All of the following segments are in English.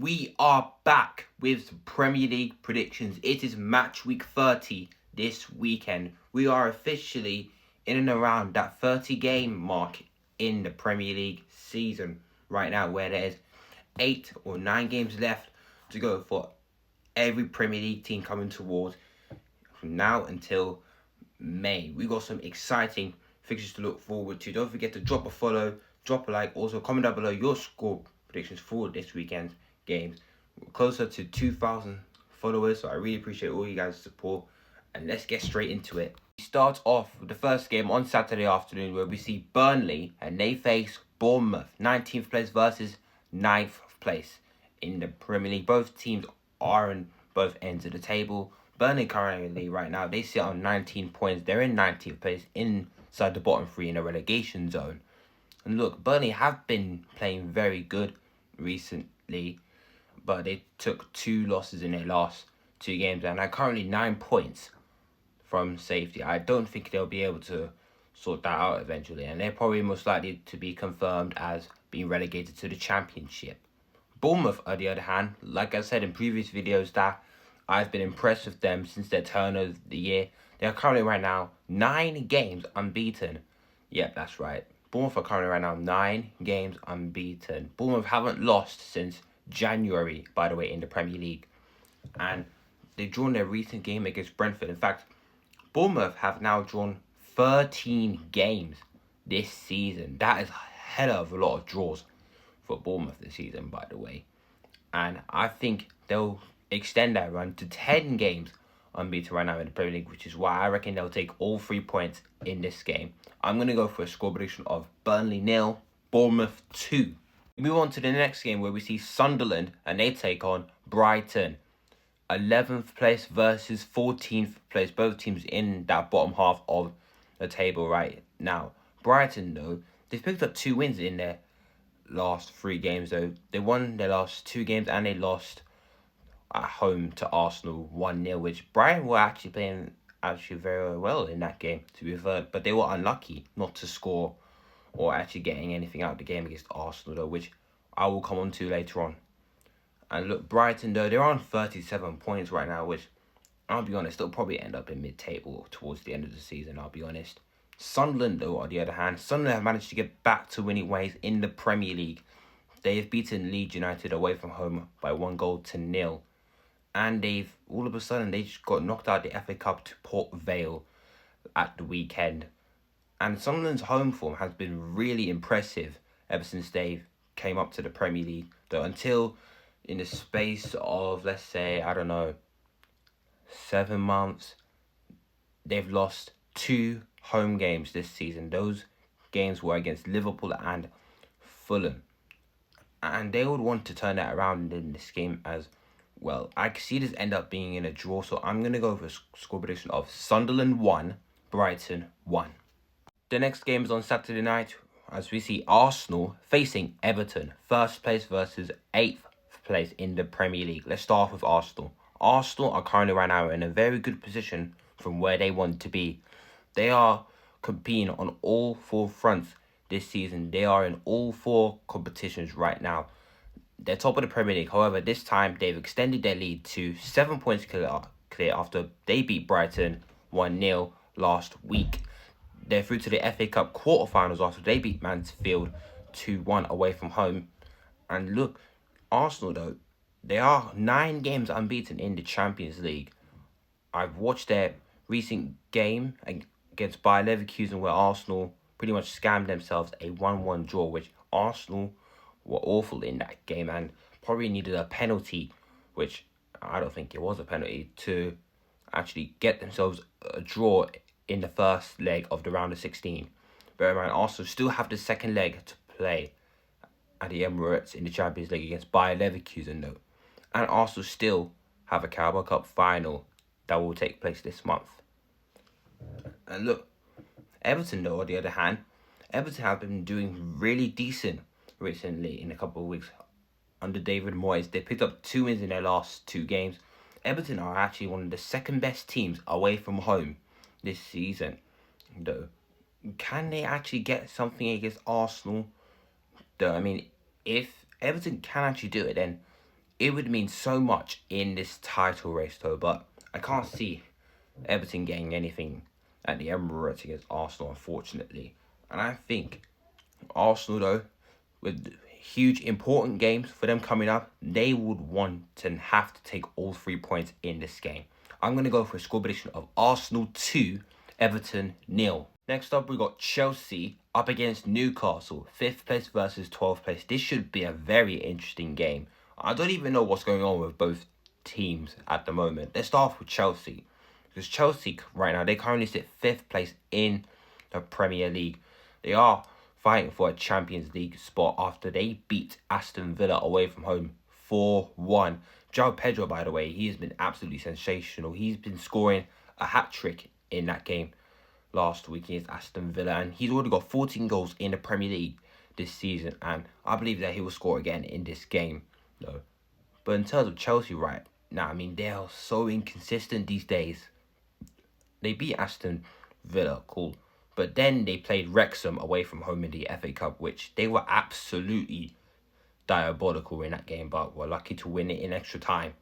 We are back with Premier League predictions. It is match week 30 this weekend. We are officially in and around that 30 game mark in the Premier League season right now, where there's 8 or 9 games left to go for every Premier League team coming towards from now until May. We got some exciting fixtures to look forward to. Don't forget to drop a follow, drop a like. Also, comment down below your score predictions for this weekend's games. We're closer to 2,000 followers, so I really appreciate all you guys' support. And let's get straight into it. We start off with the first game on Saturday afternoon, where we see Burnley and they face Bournemouth, 19th place versus 9th place in the Premier League. Both teams are on both ends of the table. Burnley currently, right now, they sit on 19 points. They're in 19th place inside the bottom three in a relegation zone. And look, Burnley have been playing very good recently, but they took 2 losses in their last 2 games and are currently 9 points from safety. I don't think they'll be able to sort that out eventually, and they're probably most likely to be confirmed as being relegated to the Championship. Bournemouth, on the other hand, like I said in previous videos, that I've been impressed with them since their turn of the year. They are currently right now 9 games unbeaten. Yep, that's right. Bournemouth are currently right now 9 games unbeaten. Bournemouth haven't lost since January, by the way, in the Premier League. And they've drawn their recent game against Brentford. In fact, Bournemouth have now drawn 13 games this season. That is a hell of a lot of draws for Bournemouth this season, by the way. And I think they'll extend that run to 10 games unbeaten right now in the Premier League, which is why I reckon they'll take all 3 points in this game. I'm going to go for a score prediction of Burnley 0, Bournemouth 2. We move on to the next game, where we see Sunderland and they take on Brighton. 11th place versus 14th place. Both teams in that bottom half of the table right now. Brighton, though, they've picked up 2 wins in their last 3 games, though. They won their last 2 games and they lost at home to Arsenal 1-0, which Brighton were actually playing very well in that game, to be fair, but they were unlucky not to score or actually getting anything out of the game against Arsenal, though, which I will come on to later on. And look, Brighton, though, they're on 37 points right now, which, I'll be honest, they'll probably end up in mid-table towards the end of the season, I'll be honest. Sunderland, though, on the other hand, Sunderland have managed to get back to winning ways in the Premier League. They have beaten Leeds United away from home by 1-0. And they've, all of a sudden, they just got knocked out the FA Cup to Port Vale at the weekend. And Sunderland's home form has been really impressive ever since they came up to the Premier League. Though until in the space of, let's say, 7 months, they've lost 2 home games this season. Those games were against Liverpool and Fulham. And they would want to turn that around in this game as well. I can see this end up being in a draw, so I'm going to go for a score prediction of Sunderland 1, Brighton 1. The next game is on Saturday night, as we see Arsenal facing Everton, 1st place versus 8th place in the Premier League. Let's start off with Arsenal. Arsenal are currently right now in a very good position from where they want to be. They are competing on all 4 fronts this season. They are in all 4 competitions right now. They're top of the Premier League. However, this time they've extended their lead to 7 points clear after they beat Brighton 1-0 last week. They're through to the FA Cup quarterfinals after they beat Mansfield 2-1 away from home. And look, Arsenal, though, they are 9 games unbeaten in the Champions League. I've watched their recent game against Bayer Leverkusen, where Arsenal pretty much scammed themselves a 1-1 draw, which Arsenal were awful in that game and probably needed a penalty, which I don't think it was a penalty, to actually get themselves a draw in the first leg of the round of 16. Bear in mind, Arsenal still have the second leg to play at the Emirates in the Champions League against Bayer Leverkusen, though. And Arsenal still have a Carabao Cup final that will take place this month. And look, Everton, though, on the other hand, Everton have been doing really decent recently in a couple of weeks under David Moyes. They picked up 2 wins in their last 2 games. Everton are actually one of the second best teams away from home this season, though. Can they actually get something against Arsenal? Though, I mean, if Everton can actually do it, then It would mean so much in this title race though, but I can't see Everton getting anything at the Emirates against Arsenal, unfortunately. And I think Arsenal, though, with huge important games for them coming up, they would want to have to take all 3 points in this game. I'm going to go for a score prediction of Arsenal 2, Everton 0. Next up, we got Chelsea up against Newcastle, 5th place versus 12th place. This should be a very interesting game. I don't even know what's going on with both teams at the moment. Let's start off with Chelsea. Because Chelsea, right now, they currently sit 5th place in the Premier League. They are fighting for a Champions League spot after they beat Aston Villa away from home 4-1. João Pedro, by the way, he has been absolutely sensational. He's been scoring a hat-trick in that game last week against Aston Villa. And he's already got 14 goals in the Premier League this season. And I believe that he will score again in this game, though. But in terms of Chelsea right now, I mean, they are so inconsistent these days. They beat Aston Villa, cool. But then they played Wrexham away from home in the FA Cup, which they were absolutely diabolical in that game, but were lucky to win it in extra time.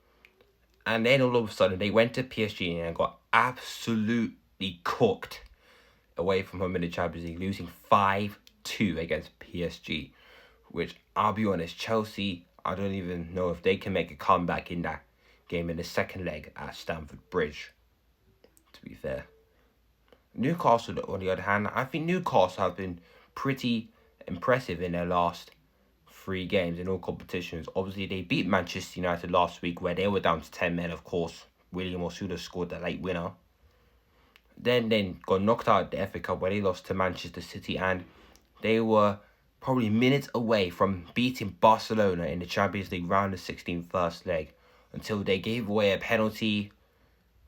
And then all of a sudden, they went to PSG and got absolutely cooked away from home in the Champions League, losing 5-2 against PSG, which, I'll be honest, Chelsea, I don't even know if they can make a comeback in that game in the second leg at Stamford Bridge, to be fair. Newcastle, on the other hand, I think Newcastle have been pretty impressive in their last 3 games in all competitions. Obviously, they beat Manchester United last week where they were down to 10 men, of course. William Osuna scored the late winner. Then they got knocked out at the FA Cup where they lost to Manchester City, and they were probably minutes away from beating Barcelona in the Champions League round of 16 first leg until they gave away a penalty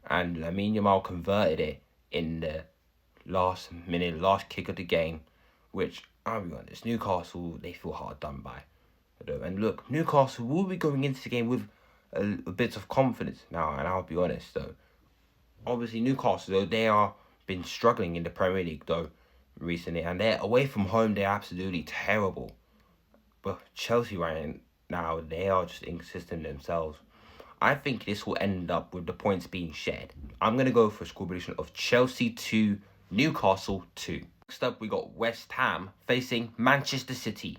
and Lamine Yamal converted it in the last kick of the game, which, I'll be honest, Newcastle, they feel hard done by. And look, Newcastle will be going into the game with a bit of confidence now, and I'll be honest, though. Obviously, Newcastle, though, they are been struggling in the Premier League, though, recently, and they're away from home, they're absolutely terrible. But Chelsea right now, they are just inconsistent themselves. I think this will end up with the points being shared. I'm going to go for a score prediction of Chelsea 2, Newcastle 2. Next up, we got West Ham facing Manchester City.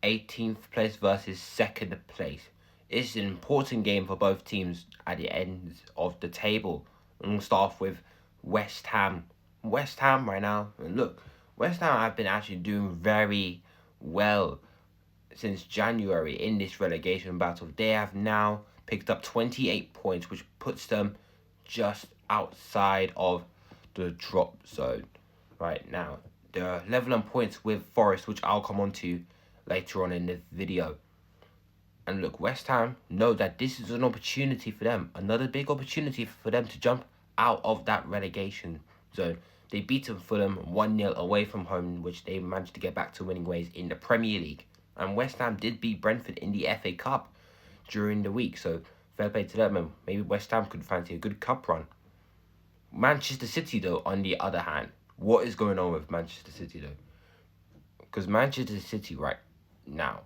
18th place versus 2nd place. It's an important game for both teams at the end of the table. And we'll start off with West Ham. West Ham right now, and look, West Ham have been actually doing very well since January in this relegation battle. They have now picked up 28 points, which puts them just outside of the drop zone right now. They're level on points with Forest, which I'll come on to later on in the video. And look, West Ham know that this is an opportunity for them, another big opportunity for them to jump out of that relegation zone. They beat Fulham 1-0 away from home, which they managed to get back to winning ways in the Premier League. And West Ham did beat Brentford in the FA Cup during the week, so fair play to them, and maybe West Ham could fancy a good cup run. Manchester City, though, on the other hand, what is going on with Manchester City, though? Because Manchester City right now,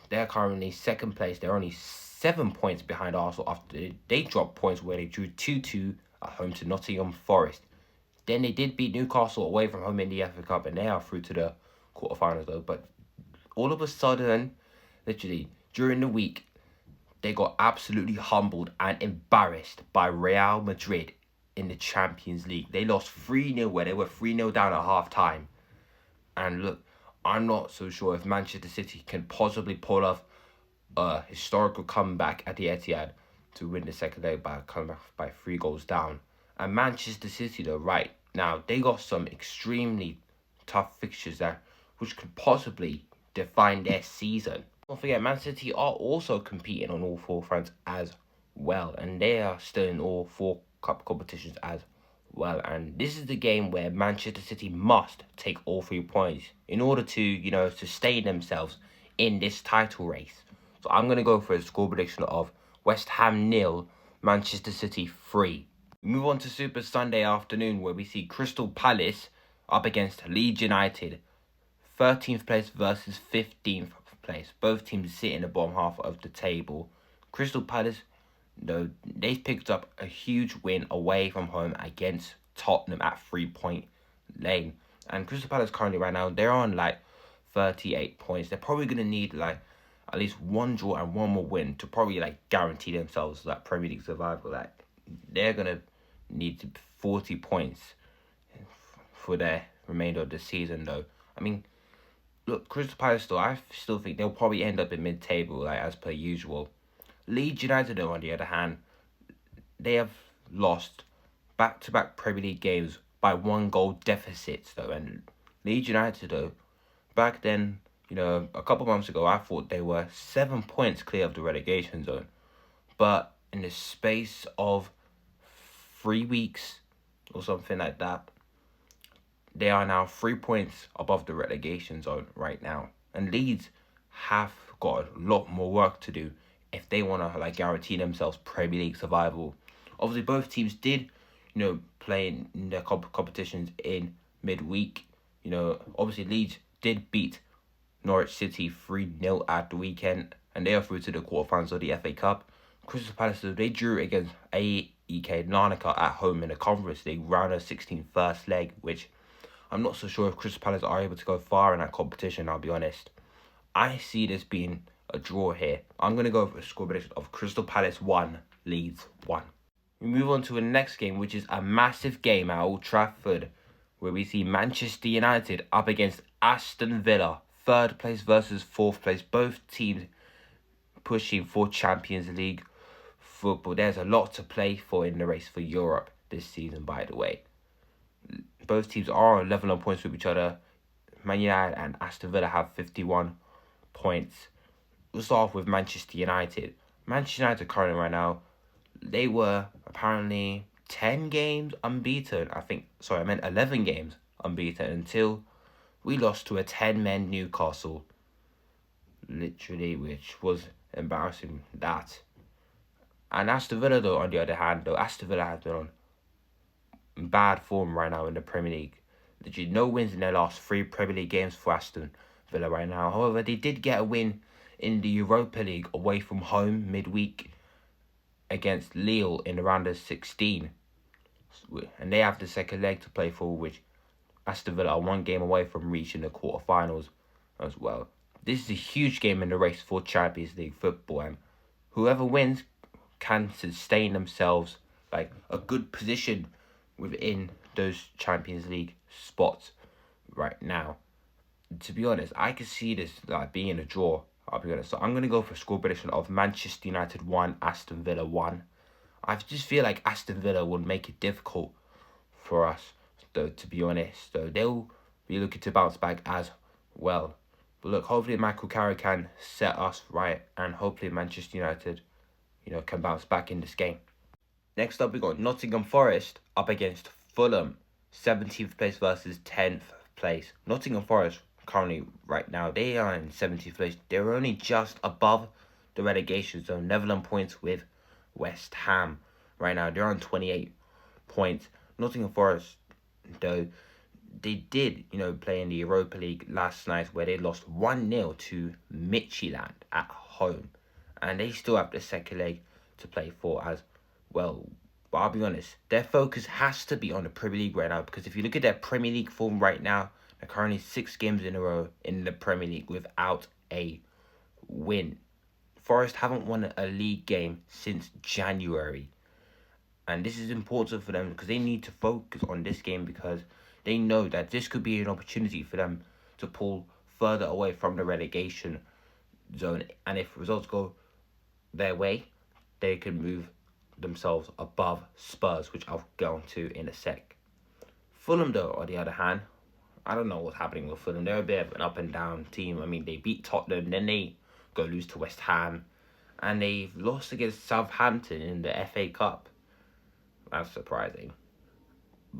they're currently 2nd place. They're only 7 points behind Arsenal after they dropped points where they drew 2-2 at home to Nottingham Forest. Then they did beat Newcastle away from home in the FA Cup, and they are through to the quarterfinals, though. But all of a sudden, literally, during the week, they got absolutely humbled and embarrassed by Real Madrid in the Champions League. They lost 3-0 where they were 3-0 down at half-time. And look, I'm not so sure if Manchester City can possibly pull off a historical comeback at the Etihad to win the second leg by coming back by 3 goals down. And Manchester City, though, right now, they got some extremely tough fixtures there, which could possibly define their season. Don't forget, Man City are also competing on all 4 fronts as well, and they are still in all 4 cup competitions as well. And this is the game where Manchester City must take all 3 points in order to, sustain themselves in this title race. So I'm going to go for a score prediction of West Ham 0, Manchester City 3. We move on to Super Sunday afternoon, where we see Crystal Palace up against Leeds United. 13th place versus 15th place. Both teams sit in the bottom half of the table. Crystal Palace, though, they picked up a huge win away from home against Tottenham at 3-Point Lane. And Crystal Palace currently right now, they're on like 38 points. They're probably going to need like at least one draw and one more win to probably like guarantee themselves like Premier League survival. Like they're going to need 40 points for their remainder of the season though. I mean, look, Crystal Palace though, I still think they'll probably end up in mid-table like as per usual. Leeds United though, on the other hand, they have lost back-to-back Premier League games by 1-goal deficits though. And Leeds United though, back then, a couple months ago, I thought they were 7 points clear of the relegation zone. But in the space of 3 weeks or something like that, they are now 3 points above the relegation zone right now. And Leeds have got a lot more work to do if they want to guarantee themselves Premier League survival. Obviously, both teams did, play in their competitions in midweek. Obviously Leeds did beat Norwich City 3-0 at the weekend, and they are through to the quarterfinals of the FA Cup. Crystal Palace, they drew against AEK Larnaca at home in the Conference League round of 16 first leg, which I'm not so sure if Crystal Palace are able to go far in that competition, I'll be honest. I see this being a draw here. I'm going to go for a score prediction of Crystal Palace 1, Leeds 1. We move on to the next game, which is a massive game at Old Trafford, where we see Manchester United up against Aston Villa, 3rd place versus 4th place. Both teams pushing for Champions League football. There's a lot to play for in the race for Europe this season, by the way. Both teams are on level on points with each other. Man United and Aston Villa have 51 points. We'll start off with Manchester United. Manchester United currently right now, they were apparently 10 games unbeaten. I meant 11 games unbeaten until we lost to a 10-man Newcastle. Literally, which was embarrassing, that. And Aston Villa, though, on the other hand, Aston Villa has been on bad form right now in the Premier League. Literally, no wins in their last 3 Premier League games for Aston Villa right now. However, they did get a win in the Europa League away from home midweek against Lille in the round of 16. And they have the second leg to play for, which Aston Villa are 1 game away from reaching the quarterfinals as well. This is a huge game in the race for Champions League football, and whoever wins can sustain themselves like a good position within those Champions League spots right now. To be honest, I can see this being a draw, I'll be honest. So I'm going to go for a score prediction of Manchester United 1, Aston Villa 1. I just feel like Aston Villa will make it difficult for us, though, to be honest. So they'll be looking to bounce back as well. But look, hopefully Michael Carrick can set us right, and hopefully Manchester United, can bounce back in this game. Next up, we got Nottingham Forest up against Fulham, 17th place versus 10th place. Nottingham Forest currently right now, they are in 17th place. They're only just above the relegation zone, level on points with West Ham. Right now, they're on 28 points. Nottingham Forest, though, they did, play in the Europa League last night where they lost 1-0 to Midtjylland at home. And they still have the second leg to play for as well. But I'll be honest, their focus has to be on the Premier League right now, because if you look at their Premier League form right now, they're currently 6 games in a row in the Premier League without a win. Forest haven't won a league game since January. And this is important for them because they need to focus on this game, because they know that this could be an opportunity for them to pull further away from the relegation zone. And if results go their way, they can move themselves above Spurs, which I'll get on to in a sec. Fulham, though, on the other hand, I don't know what's happening with Fulham. They're a bit of an up and down team. I mean, they beat Tottenham, then they go lose to West Ham, and they've lost against Southampton in the FA Cup. That's surprising.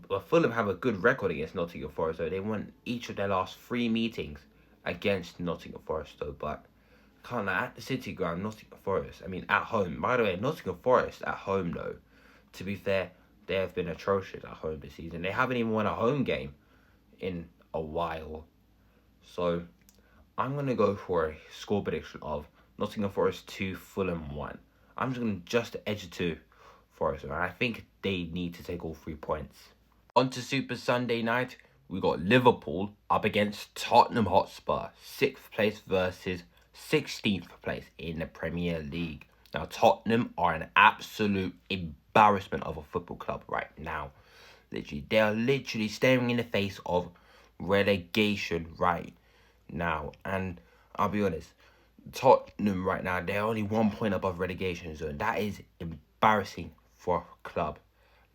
But Fulham have a good record against Nottingham Forest, though. They won each of their last 3 meetings against Nottingham Forest, though. But can't lie, at the City Ground, Nottingham Forest, at home. By the way, Nottingham Forest at home, though, to be fair, they have been atrocious at home this season. They haven't even won a home game in a while. So I'm going to go for a score prediction of Nottingham Forest 2, Fulham 1. I'm just going to just edge it to Forest, and I think they need to take all 3 points. On to Super Sunday night, we got Liverpool up against Tottenham Hotspur, 6th place versus 16th place in the Premier League. Now, Tottenham are an absolute embarrassment of a football club right now. They are literally staring in the face of relegation right now. And I'll be honest, Tottenham right now, they're only 1 point above relegation zone. That is embarrassing for a club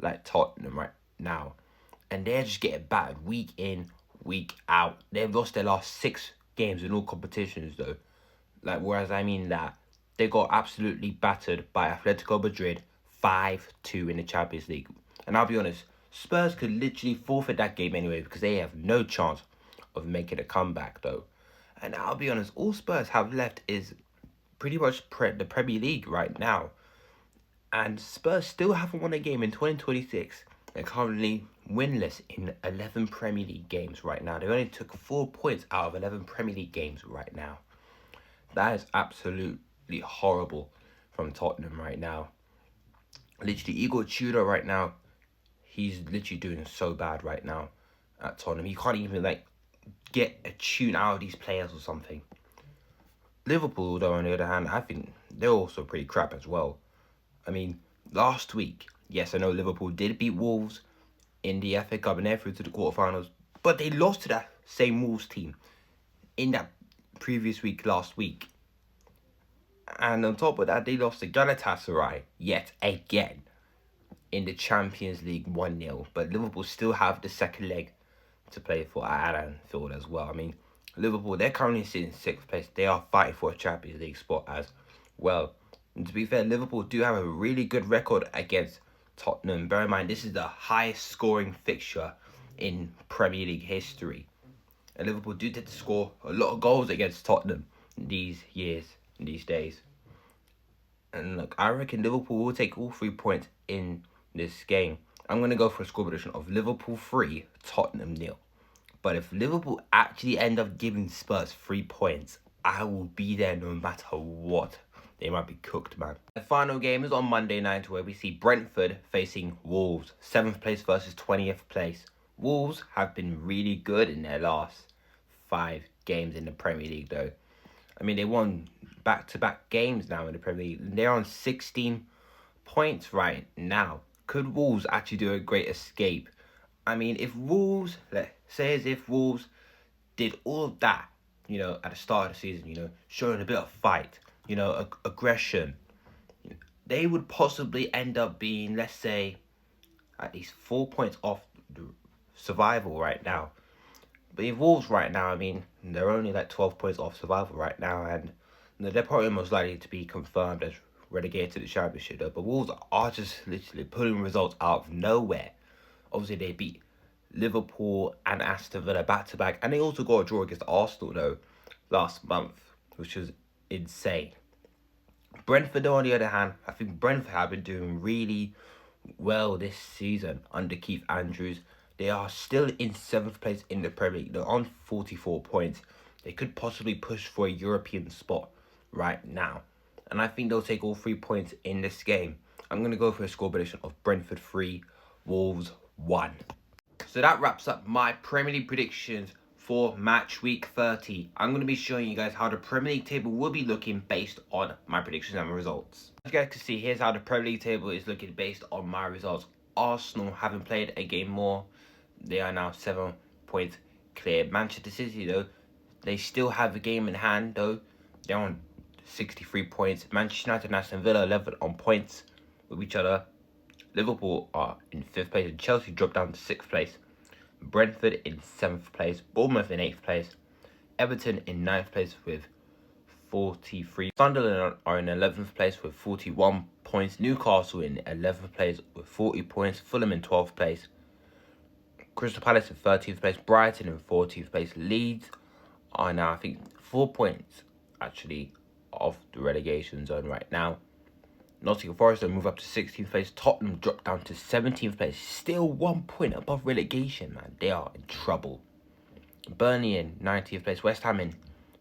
like Tottenham right now. And they're just getting battered week in, week out. They've lost their last 6 games in all competitions though. Whereas I mean that they got absolutely battered by Atletico Madrid 5-2 in the Champions League. And I'll be honest, Spurs could literally forfeit that game anyway because they have no chance of making a comeback though. And I'll be honest, all Spurs have left is pretty much the Premier League right now. And Spurs still haven't won a game in 2026. They're currently winless in 11 Premier League games right now. They only took 4 points out of 11 Premier League games right now. That is absolutely horrible from Tottenham right now. Literally, Igor Tudor right now, he's literally doing so bad right now at Tottenham. He can't even get a tune out of these players or something. Liverpool, though, on the other hand, I think they're also pretty crap as well. I mean, last week, yes, I know Liverpool did beat Wolves in the FA Cup and they're through to the quarterfinals, but they lost to that same Wolves team in that previous week, last week. And on top of that, they lost to Galatasaray yet again in the Champions League 1-0. But Liverpool still have the second leg to play for at Anfield as well. I mean, Liverpool, they're currently sitting in 6th place. They are fighting for a Champions League spot as well. And to be fair, Liverpool do have a really good record against Tottenham. Bear in mind, this is the highest scoring fixture in Premier League history. And Liverpool do tend to score a lot of goals against Tottenham these days. And look, I reckon Liverpool will take all 3 points in this game. I'm going to go for a score prediction of Liverpool 3, Tottenham 0. But if Liverpool actually end up giving Spurs 3 points, I will be there no matter what. They might be cooked, man. The final game is on Monday night where we see Brentford facing Wolves. 7th place versus 20th place. Wolves have been really good in their last 5 games in the Premier League though. I mean, they won back-to-back games now in the Premier League. They're on 16 points right now. Could Wolves actually do a great escape? I mean, if Wolves, let's say as if Wolves did all of that, at the start of the season, showing a bit of fight, aggression, they would possibly end up being, let's say, at least 4 points off survival right now. But if Wolves right now, I mean, they're only 12 points off survival right now, and they're probably most likely to be confirmed as relegated to the Championship though. But Wolves are just literally pulling results out of nowhere. Obviously, they beat Liverpool and Aston Villa back-to-back, and they also got a draw against Arsenal though last month, which was insane. Brentford, on the other hand, I think Brentford have been doing really well this season under Keith Andrews. They are still in 7th place in the Premier League. They're on 44 points. They could possibly push for a European spot right now. And I think they'll take all 3 points in this game. I'm going to go for a score prediction of Brentford 3, Wolves 1. So that wraps up my Premier League predictions for match week 30. I'm going to be showing you guys how the Premier League table will be looking based on my predictions and my results. As you guys can see, here's how the Premier League table is looking based on my results. Arsenal having played a game more. They are now 7 points clear. Manchester City, though, they still have a game in hand, though. They're on 63 points. Manchester United and Aston Villa level on points with each other. Liverpool are in 5th place and Chelsea dropped down to 6th place. Brentford in 7th place. Bournemouth in 8th place. Everton in 9th place with 43. Sunderland are in 11th place with 41 points. Newcastle in 11th place with 40 points. Fulham in 12th place. Crystal Palace in 13th place. Brighton in 14th place. Leeds are now, I think, 4 points actually off the relegation zone right now. Nottingham Forest will move up to 16th place. Tottenham dropped down to 17th place. Still 1 point above relegation, man. They are in trouble. Burnley in 19th place. West Ham in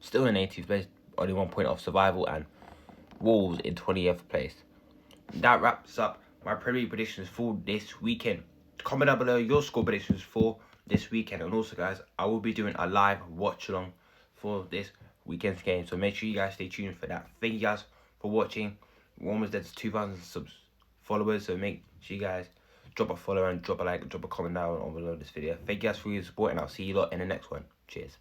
still in 18th place, only 1 point off survival, and Wolves in 20th place. That wraps up my Premier League predictions for this weekend. Comment down below your score predictions for this weekend. And also, guys, I will be doing a live watch along for this weekend's game. So make sure you guys stay tuned for that. Thank you guys for watching. We're almost there to 2,000 followers. So make sure you guys drop a follow and drop a like and drop a comment down on below this video. Thank you guys for your support, and I'll see you lot in the next one. Cheers.